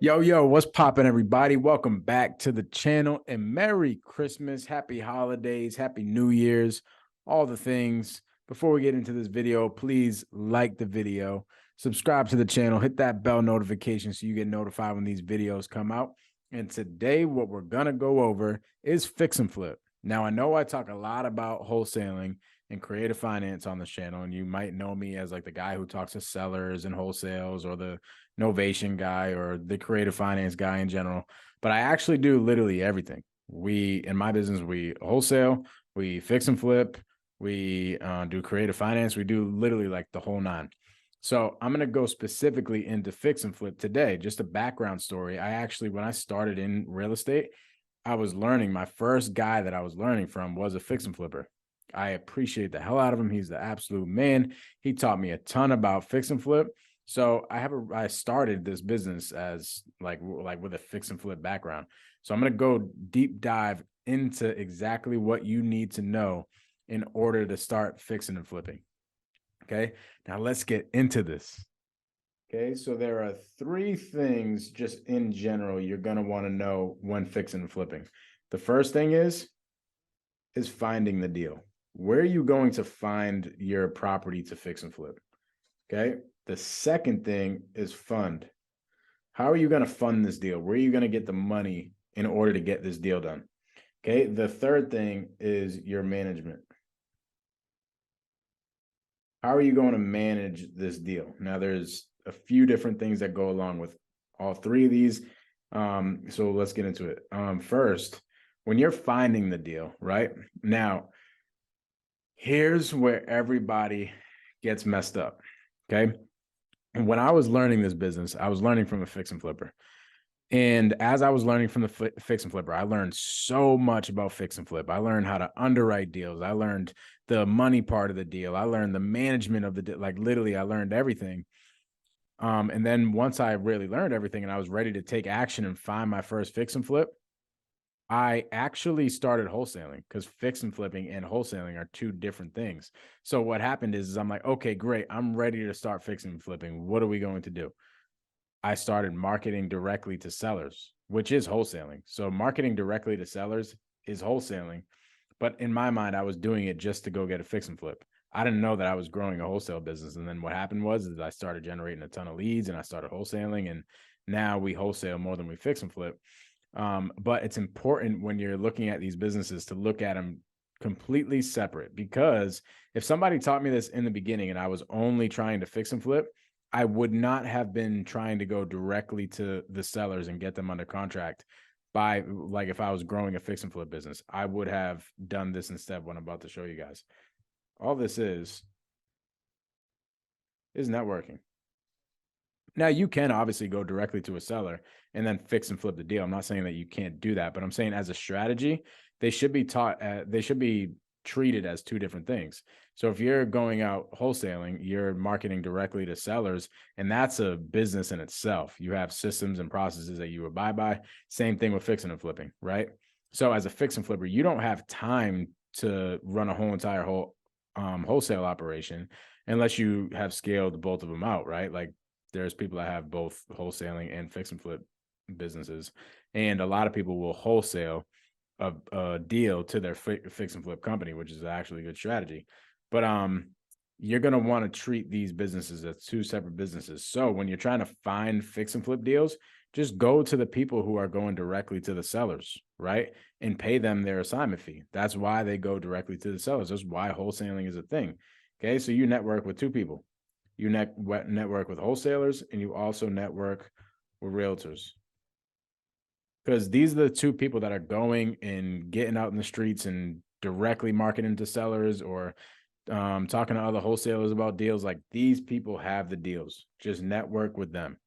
Yo, what's poppin', everybody? Welcome back to the channel and Merry Christmas, Happy Holidays, Happy New Year's, all the things. Before we get into this video, please like the video, subscribe to the channel, hit that bell notification so you get notified when these videos come out. And today, what we're gonna go over is fix and flip. Now, I know I talk a lot about wholesaling and creative finance on this channel, and you might know me as like the guy who talks to sellers and wholesales, or the Novation guy, or the creative finance guy in general. But I actually do literally everything. In my business, we wholesale, we fix and flip, we do creative finance, we do literally like the whole nine. So I'm going to go specifically into fix and flip today. Just a background story. When I started in real estate, I was learning, my first guy that I was learning from was a fix and flipper. I appreciate the hell out of him. He's the absolute man. He taught me a ton about fix and flip. So I started this business as like with a fix and flip background. So I'm going to go deep dive into exactly what you need to know in order to start fixing and flipping. Okay. Now let's get into this. Okay. So there are three things just in general you're going to want to know when fixing and flipping. The first thing is finding the deal. Where are you going to find your property to fix and flip? Okay. The second thing is fund. How are you going to fund this deal? Where are you going to get the money in order to get this deal done? Okay. The third thing is your management. How are you going to manage this deal? Now, there's a few different things that go along with all three of these. So let's get into it. First, when you're finding the deal, right? Now, here's where everybody gets messed up. Okay. And when I was learning this business, I was learning from a fix and flipper. And as I was learning from the fix and flipper, I learned so much about fix and flip. I learned how to underwrite deals. I learned the money part of the deal. I learned the management of the deal. Like literally, I learned everything. And then once I really learned everything and I was ready to take action and find my first fix and flip, I actually started wholesaling, because fix and flipping and wholesaling are two different things. So what happened is I'm like, okay, great. I'm ready to start fixing and flipping. What are we going to do? I started marketing directly to sellers, which is wholesaling. So marketing directly to sellers is wholesaling. But in my mind, I was doing it just to go get a fix and flip. I didn't know that I was growing a wholesale business. And then what happened was I started generating a ton of leads and I started wholesaling. And now we wholesale more than we fix and flip. But it's important when you're looking at these businesses to look at them completely separate, because if somebody taught me this in the beginning and I was only trying to fix and flip, I would not have been trying to go directly to the sellers and get them under contract by, like, if I was growing a fix and flip business. I would have done this instead, what I'm about to show you guys. All this is networking. Now, you can obviously go directly to a seller and then fix and flip the deal. I'm not saying that you can't do that, but I'm saying as a strategy, they should be treated as two different things. So if you're going out wholesaling, you're marketing directly to sellers, and that's a business in itself. You have systems and processes that you abide by. Same thing with fixing and flipping, right? So as a fix and flipper, you don't have time to run a wholesale operation unless you have scaled both of them out, right? Like, there's people that have both wholesaling and fix and flip businesses, and a lot of people will wholesale a deal to their fix and flip company, which is actually a good strategy. But you're going to want to treat these businesses as two separate businesses. So when you're trying to find fix and flip deals, just go to the people who are going directly to the sellers, right? And pay them their assignment fee. That's why they go directly to the sellers. That's why wholesaling is a thing. Okay. So you network with two people. You network with wholesalers, and you also network with realtors, because these are the two people that are going and getting out in the streets and directly marketing to sellers, or talking to other wholesalers about deals. Like, these people have the deals. Just network with them.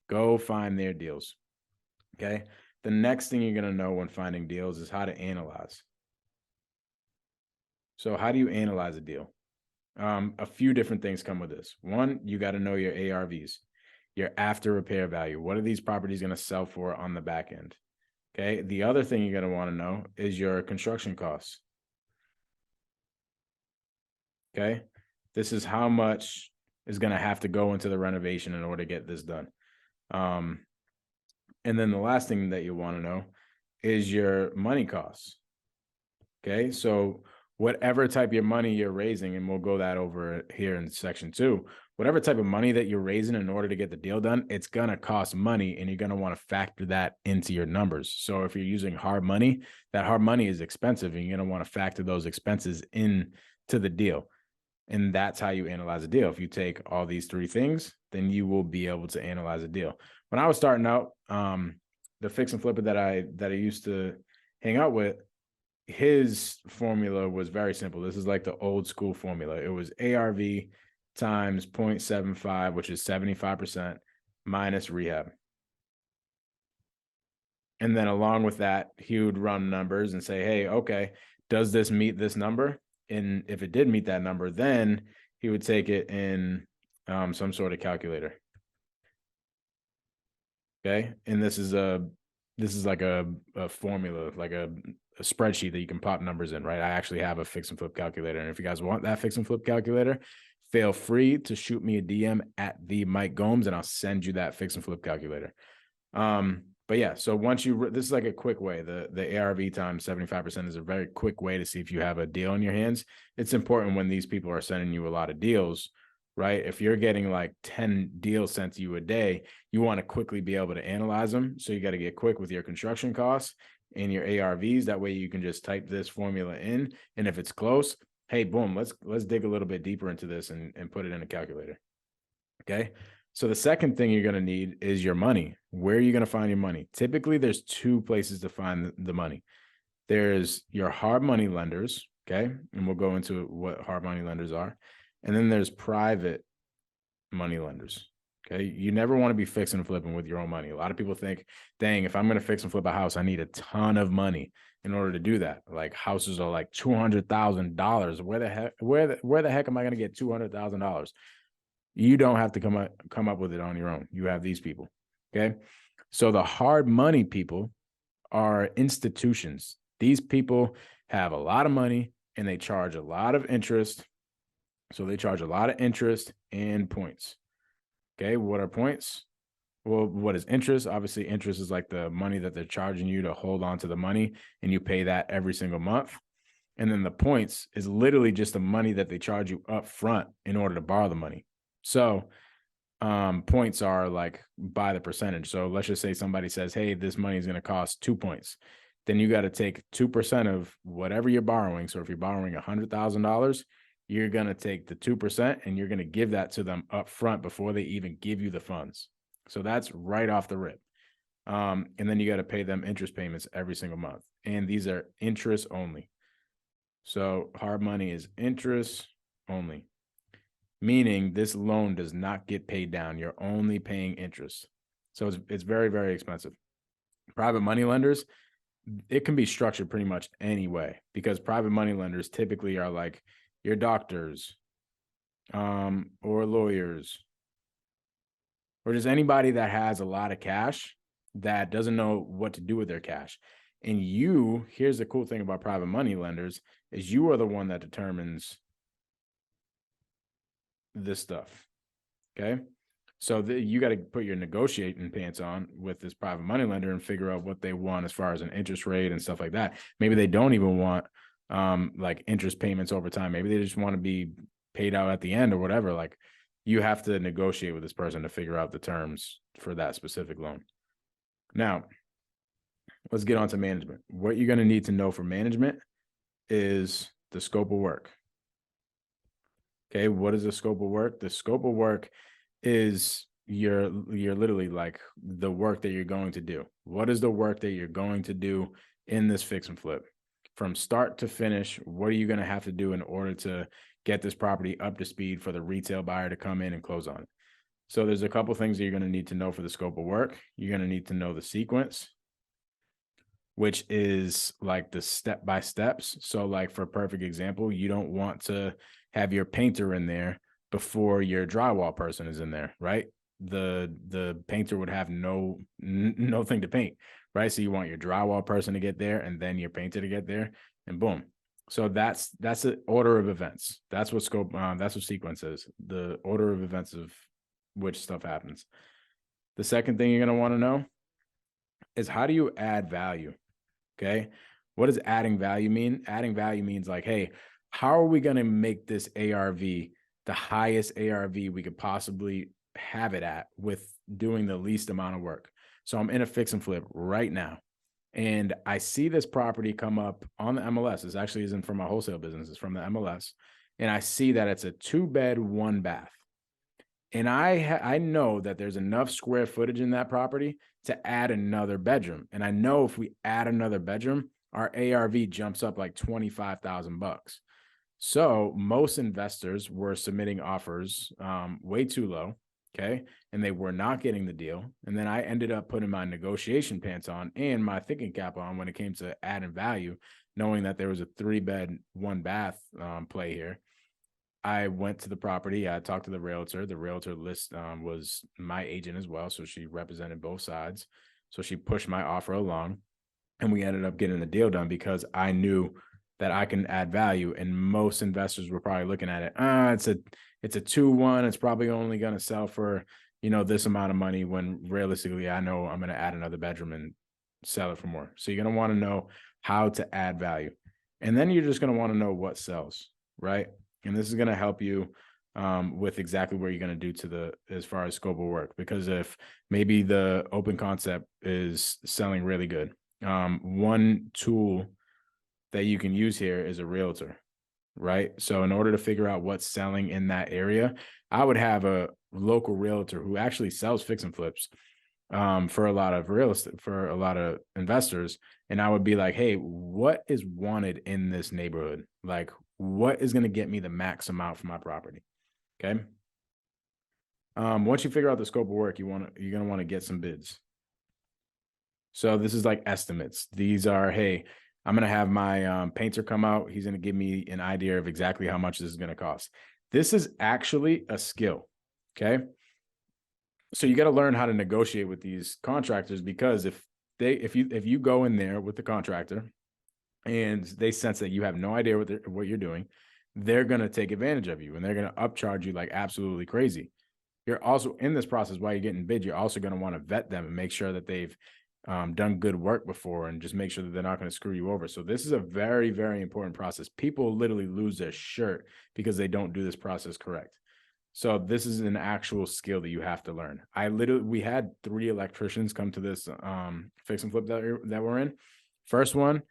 Go find their deals. Okay. The next thing you're going to know when finding deals is how to analyze. So how do you analyze a deal? A few different things come with this. One, you got to know your ARVs, your after repair value. What are these properties going to sell for on the back end? Okay. The other thing you're going to want to know is your construction costs. Okay. This is how much is going to have to go into the renovation in order to get this done. And then the last thing that you want to know is your money costs. Okay. So whatever type of money you're raising, and we'll go that over here in section 2, whatever type of money that you're raising in order to get the deal done, it's going to cost money, and you're going to want to factor that into your numbers. So if you're using hard money, that hard money is expensive, and you're going to want to factor those expenses into the deal. And that's how you analyze a deal. If you take all these 3 things, then you will be able to analyze a deal. When I was starting out, the fix and flipper that I used to hang out with, his formula was very simple. This is like the old school formula. It was ARV times 0.75, which is 75%, minus rehab. And then along with that, he would run numbers and say, hey, okay, does this meet this number? And if it did meet that number, then he would take it in some sort of calculator. Okay. And this is like a formula, like a spreadsheet that you can pop numbers in, right? I actually have a fix and flip calculator. And if you guys want that fix and flip calculator, feel free to shoot me a DM at the Mike Gomes, and I'll send you that fix and flip calculator. But yeah, so once this is like a quick way. The ARV times 75% is a very quick way to see if you have a deal in your hands. It's important when these people are sending you a lot of deals, right? If you're getting like 10 deals sent to you a day, you want to quickly be able to analyze them. So you got to get quick with your construction costs and your ARVs. That way you can just type this formula in. And if it's close, hey, boom, let's dig a little bit deeper into this and put it in a calculator. Okay. So the second thing you're going to need is your money. Where are you going to find your money? Typically, there's 2 places to find the money. There's your hard money lenders, okay? And we'll go into what hard money lenders are. And then there's private money lenders, okay? You never want to be fixing and flipping with your own money. A lot of people think, dang, if I'm going to fix and flip a house, I need a ton of money in order to do that. Like houses are like $200,000. Where the heck am I going to get $200,000? You don't have to come up with it on your own. You have these people, okay? So the hard money people are institutions. These people have a lot of money and they charge a lot of interest. So they charge a lot of interest and points. Okay, what are points? Well, what is interest? Obviously, interest is like the money that they're charging you to hold on to the money, and you pay that every single month. And then the points is literally just the money that they charge you up front in order to borrow the money. So points are like by the percentage. So let's just say somebody says, hey, this money is going to cost 2 points. Then you got to take 2% of whatever you're borrowing. So if you're borrowing $100,000, you're going to take the 2% and you're going to give that to them up front before they even give you the funds. So that's right off the rip. And then you got to pay them interest payments every single month. And these are interest only. So hard money is interest only, meaning this loan does not get paid down. You're only paying interest. So it's very, very expensive. Private money lenders, it can be structured pretty much any way, because private money lenders typically are like your doctors, or lawyers, or just anybody that has a lot of cash that doesn't know what to do with their cash. And here's the cool thing about private money lenders is you are the one that determines this stuff. Okay. So you got to put your negotiating pants on with this private money lender and figure out what they want as far as an interest rate and stuff like that. Maybe they don't even want like interest payments over time. Maybe they just want to be paid out at the end or whatever. Like you have to negotiate with this person to figure out the terms for that specific loan. Now, let's get on to management. What you're going to need to know for management is the scope of work. Okay, what is the scope of work? The scope of work is you're literally like the work that you're going to do. What is the work that you're going to do in this fix and flip? From start to finish, what are you going to have to do in order to get this property up to speed for the retail buyer to come in and close on it? So there's a couple things that you're going to need to know for the scope of work. You're going to need to know the sequence, which is like the step-by-steps. So like for a perfect example, you don't want to have your painter in there before your drywall person is in there, right? The painter would have no thing to paint, right? So you want your drywall person to get there and then your painter to get there, and boom. So that's the order of events. That's what sequence is, the order of events of which stuff happens. The second thing you're going to want to know is how do you add value? Okay. What does adding value mean? Adding value means like, hey, how are we going to make this ARV the highest ARV we could possibly have it at with doing the least amount of work? So I'm in a fix and flip right now, and I see this property come up on the MLS. This actually isn't from my wholesale business. It's from the MLS. And I see that it's a 2-bed, 1-bath. And I know that there's enough square footage in that property to add another bedroom. And I know if we add another bedroom, our ARV jumps up like 25,000 bucks. So most investors were submitting offers way too low. Okay. And they were not getting the deal. And then I ended up putting my negotiation pants on and my thinking cap on when it came to adding value, knowing that there was a 3-bed, 1-bath play here. I went to the property. I talked to the realtor. The realtor list was my agent as well. So she represented both sides. So she pushed my offer along, and we ended up getting the deal done because I knew that I can add value. And most investors were probably looking at it. It's a 2-1. It's probably only going to sell for, this amount of money, when realistically, I know I'm going to add another bedroom and sell it for more. So you're going to want to know how to add value. And then you're just going to want to know what sells, right? And this is going to help you with exactly what you're going to do as far as scope of work. Because if maybe the open concept is selling really good, one tool that you can use here is a realtor, right? So in order to figure out what's selling in that area, I would have a local realtor who actually sells fix and flips for a lot of real estate, for a lot of investors. And I would be like, hey, what is wanted in this neighborhood? Like, what is going to get me the max amount for my property? Okay. Once you figure out the scope of work, you're going to want to get some bids. So this is like estimates. These are, hey, I'm going to have my painter come out. He's going to give me an idea of exactly how much this is going to cost. This is actually a skill. Okay. So you got to learn how to negotiate with these contractors, because if you go in there with the contractor and they sense that you have no idea what you're doing, they're going to take advantage of you, and they're going to upcharge you like absolutely crazy. You're also in this process, while you're getting bid, you're also going to want to vet them and make sure that they've done good work before, and just make sure that they're not going to screw you over. So this is a very, very important process. People literally lose their shirt because they don't do this process correct. So this is an actual skill that you have to learn. We had 3 electricians come to this fix and flip that we're in. First one,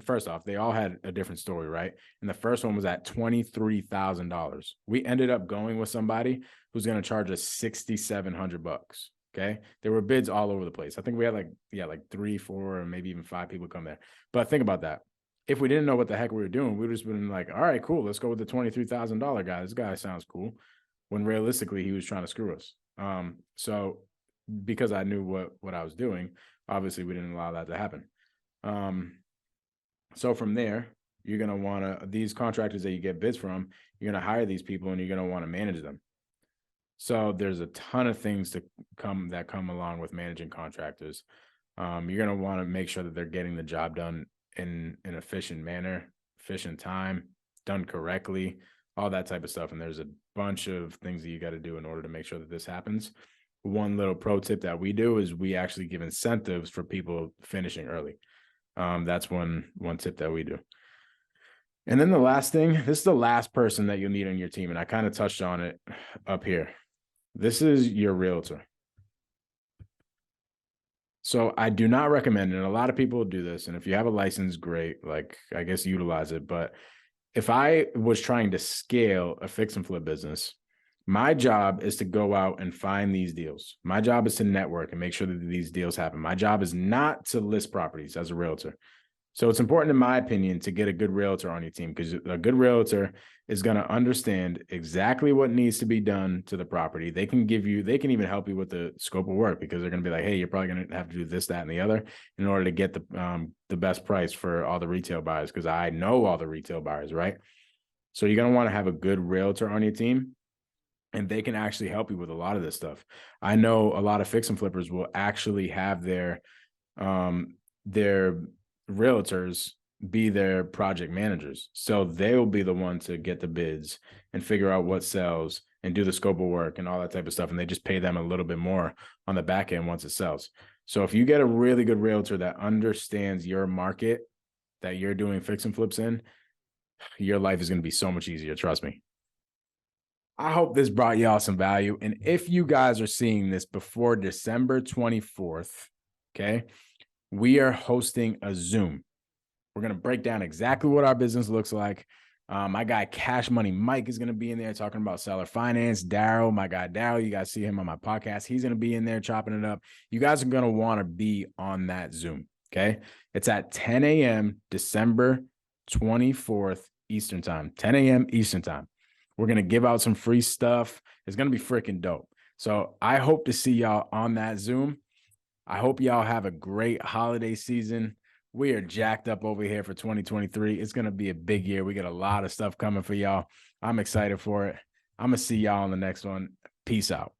first off, they all had a different story, right? And the first one was at $23,000. We ended up going with somebody who's going to charge us $6,700. Okay. There were bids all over the place. I think we had like 3, 4, or maybe even 5 people come there. But think about that. If we didn't know what the heck we were doing, we would just been like, all right, cool. Let's go with the $23,000 guy. This guy sounds cool. When realistically, he was trying to screw us. So because I knew what I was doing, obviously we didn't allow that to happen. So from there, you're going to want to, these contractors that you get bids from, you're going to hire these people, and you're going to want to manage them. So there's a ton of things that come along with managing contractors. You're going to want to make sure that they're getting the job done in an efficient manner, efficient time, done correctly, all that type of stuff. And there's a bunch of things that you got to do in order to make sure that this happens. One little pro tip that we do is we actually give incentives for people finishing early. That's one tip that we do. And then the last thing, this is the last person that you'll need on your team, and I kind of touched on it up here. This is your realtor. So I do not recommend it, and a lot of people do this, and if you have a license, great, like I guess utilize it. But if I was trying to scale a fix and flip business, my job is to go out and find these deals. My job is to network and make sure that these deals happen. My job is not to list properties as a realtor. So it's important, in my opinion, to get a good realtor on your team, because a good realtor is going to understand exactly what needs to be done to the property. They can even help you with the scope of work, because they're going to be like, hey, you're probably going to have to do this, that, and the other in order to get the best price for all the retail buyers, because I know all the retail buyers, right? So you're going to want to have a good realtor on your team, and they can actually help you with a lot of this stuff. I know a lot of fix and flippers will actually have their realtors be their project managers. So they'll be the one to get the bids and figure out what sells and do the scope of work and all that type of stuff. And they just pay them a little bit more on the back end once it sells. So if you get a really good realtor that understands your market that you're doing fix and flips in, your life is going to be so much easier. Trust me. I hope this brought y'all some value. And if you guys are seeing this before December 24th, okay, we are hosting a Zoom. We're going to break down exactly what our business looks like. My guy Cash Money Mike is going to be in there talking about seller finance. Daryl, my guy Daryl, you guys see him on my podcast. He's going to be in there chopping it up. You guys are going to want to be on that Zoom. Okay. It's at 10 a.m. December 24th Eastern time, 10 a.m. Eastern time. We're going to give out some free stuff. It's going to be freaking dope. So I hope to see y'all on that Zoom. I hope y'all have a great holiday season. We are jacked up over here for 2023. It's going to be a big year. We got a lot of stuff coming for y'all. I'm excited for it. I'm going to see y'all on the next one. Peace out.